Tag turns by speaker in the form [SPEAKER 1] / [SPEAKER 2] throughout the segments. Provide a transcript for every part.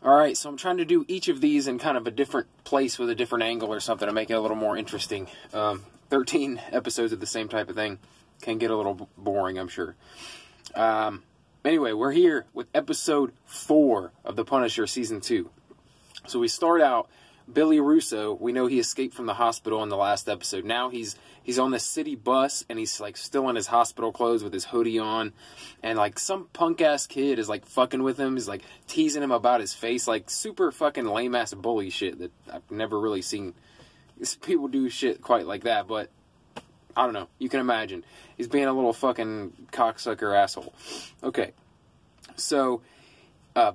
[SPEAKER 1] Alright, so I'm trying to do each of these in kind of a different place with a different angle or something to make it a little more interesting. 13 episodes of the same type of thing can get a little boring, I'm sure. Anyway, we're here with episode 4 of The Punisher Season 2. So we start out, Billy Russo, we know he escaped from the hospital in the last episode. Now he's on the city bus, and he's, like, still in his hospital clothes with his hoodie on. And, like, some punk-ass kid is, like, fucking with him. He's, like, teasing him about his face. Like, super fucking lame-ass bully shit that I've never really seen people do shit quite like that. But, I don't know. You can imagine. He's being a little fucking cocksucker asshole. Okay. So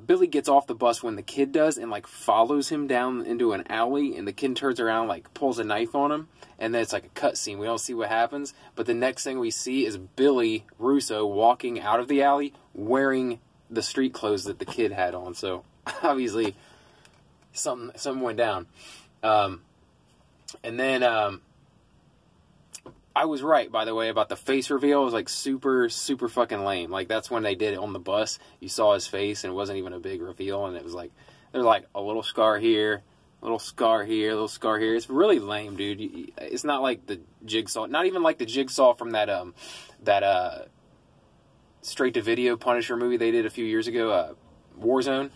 [SPEAKER 1] Billy gets off the bus when the kid does and, like, follows him down into an alley, and the kid turns around, like, pulls a knife on him, and then it's like a cutscene. We don't see what happens, but the next thing we see is Billy Russo walking out of the alley wearing the street clothes that the kid had on. So, obviously, something went down. And then, I was right, by the way, about the face reveal. It was, like, super, super fucking lame. Like, that's when they did it on the bus. You saw his face, and it wasn't even a big reveal, and it was, like, they're like, a little scar here, a little scar here, a little scar here. It's really lame, dude. It's not like the Jigsaw, not even like the Jigsaw from that straight-to-video Punisher movie they did a few years ago, Warzone.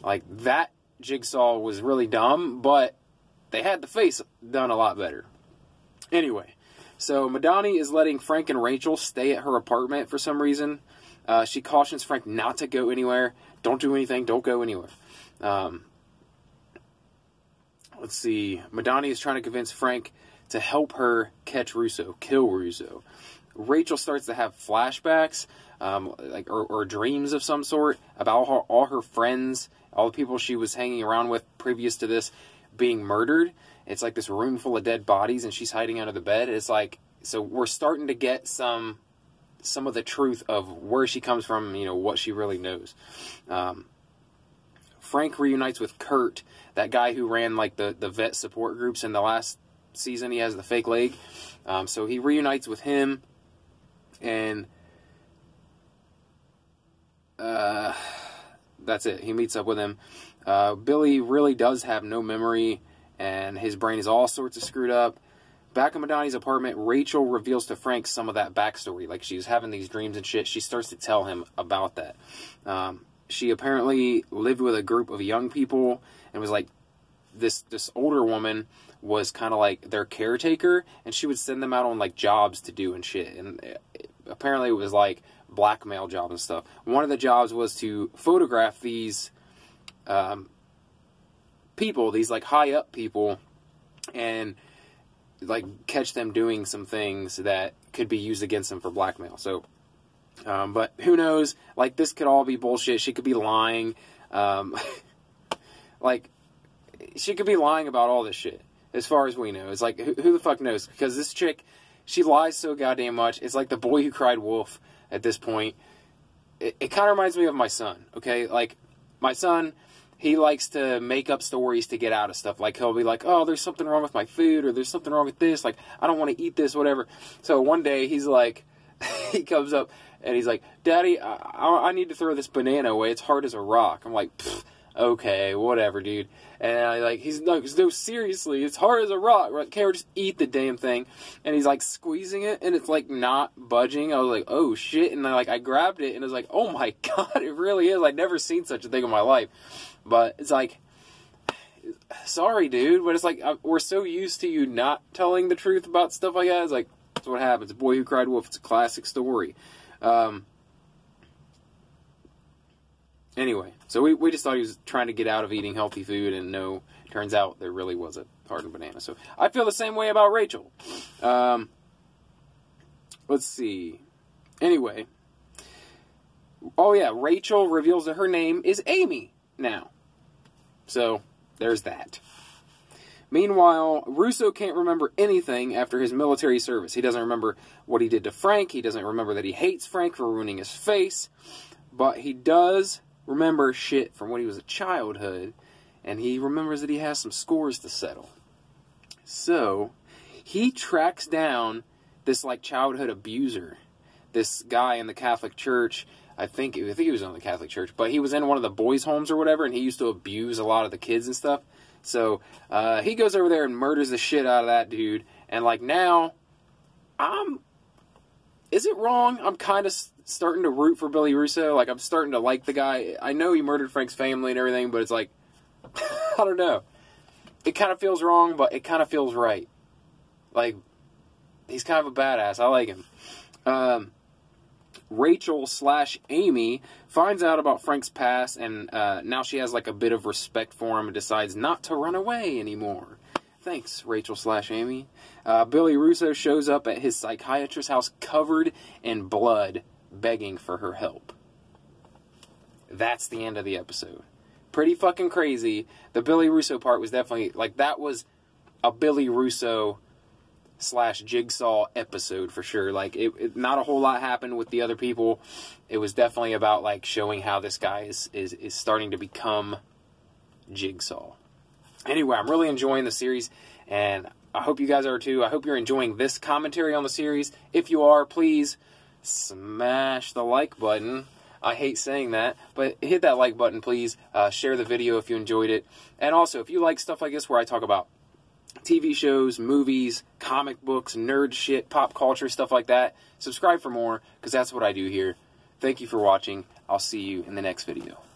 [SPEAKER 1] Like, that Jigsaw was really dumb, but they had the face done a lot better. Anyway. So, Madani is letting Frank and Rachel stay at her apartment for some reason. She cautions Frank not to go anywhere. Don't do anything. Don't go anywhere. Let's see. Madani is trying to convince Frank to help her catch Russo, kill Russo. Rachel starts to have flashbacks, or dreams of some sort about all her friends, all the people she was hanging around with previous to this being murdered. It's like this room full of dead bodies, and she's hiding under the bed. It's like, so we're starting to get some of the truth of where she comes from, you know, what she really knows. Frank reunites with Kurt, that guy who ran, like, the vet support groups in the last season. He has the fake leg. So he reunites with him, and that's it. He meets up with him. Billy really does have no memory, and his brain is all sorts of screwed up. Back in Madani's apartment, Rachel reveals to Frank some of that backstory. Like, she's having these dreams and shit. She starts to tell him about that. She apparently lived with a group of young people, and was like, this older woman was kind of like their caretaker, and she would send them out on, like, jobs to do and shit. And apparently it was like blackmail jobs and stuff. One of the jobs was to photograph these people, these, like, high up people, and, like, catch them doing some things that could be used against them for blackmail. So, but who knows? Like, this could all be bullshit. She could be lying. Like, she could be lying about all this shit, as far as we know. It's like, who the fuck knows? Because this chick, she lies so goddamn much. It's like The Boy Who Cried Wolf at this point. It kind of reminds me of my son, okay? Like, my son, he likes to make up stories to get out of stuff. Like, he'll be like, oh, there's something wrong with my food, or there's something wrong with this. Like, I don't want to eat this, whatever. So one day, he's like, he comes up, and he's like, Daddy, I need to throw this banana away. It's hard as a rock. I'm like, okay, whatever, dude. And he's like, no, seriously, it's hard as a rock. Right? Can't just eat the damn thing. And he's like squeezing it, and it's like not budging. I was like, oh shit. And I grabbed it, and I was like, oh my God, it really is. I'd never seen such a thing in my life. But it's like, sorry, dude. But it's like, we're so used to you not telling the truth about stuff like that. It's like, that's what happens. Boy Who Cried Wolf. It's a classic story. Anyway, so we just thought he was trying to get out of eating healthy food, and no, turns out there really was a hardened banana. So I feel the same way about Rachel. Let's see. Anyway. Oh yeah, Rachel reveals that her name is Amy now. So, there's that. Meanwhile, Russo can't remember anything after his military service. He doesn't remember what he did to Frank. He doesn't remember that he hates Frank for ruining his face. But he does remember shit from when he was a childhood. And he remembers that he has some scores to settle. So, he tracks down this, like, childhood abuser. This guy in the Catholic Church. I think he was in the Catholic Church, but he was in one of the boys' homes or whatever, and he used to abuse a lot of the kids and stuff. So he goes over there and murders the shit out of that dude. And like now, is it wrong? I'm kind of starting to root for Billy Russo. Like I'm starting to like the guy. I know he murdered Frank's family and everything, but it's like, I don't know. It kind of feels wrong, but it kind of feels right. Like, he's kind of a badass. I like him. Rachel/Amy finds out about Frank's past, and now she has like a bit of respect for him and decides not to run away anymore. Thanks, Rachel/Amy. Billy Russo shows up at his psychiatrist's house covered in blood, begging for her help. That's the end of the episode. Pretty fucking crazy. The Billy Russo part was definitely, like, that was a Billy Russo / Jigsaw episode for sure. Like, not a whole lot happened with the other people. It was definitely about, like, showing how this guy is starting to become Jigsaw. Anyway, I'm really enjoying the series, and I hope you guys are too. I hope you're enjoying this commentary on the series. If you are, please smash the like button. I hate saying that, but hit that like button, please. Share the video if you enjoyed it. And also, if you like stuff like this where I talk about TV shows, movies, comic books, nerd shit, pop culture, stuff like that, subscribe for more, because that's what I do here. Thank you for watching. I'll see you in the next video.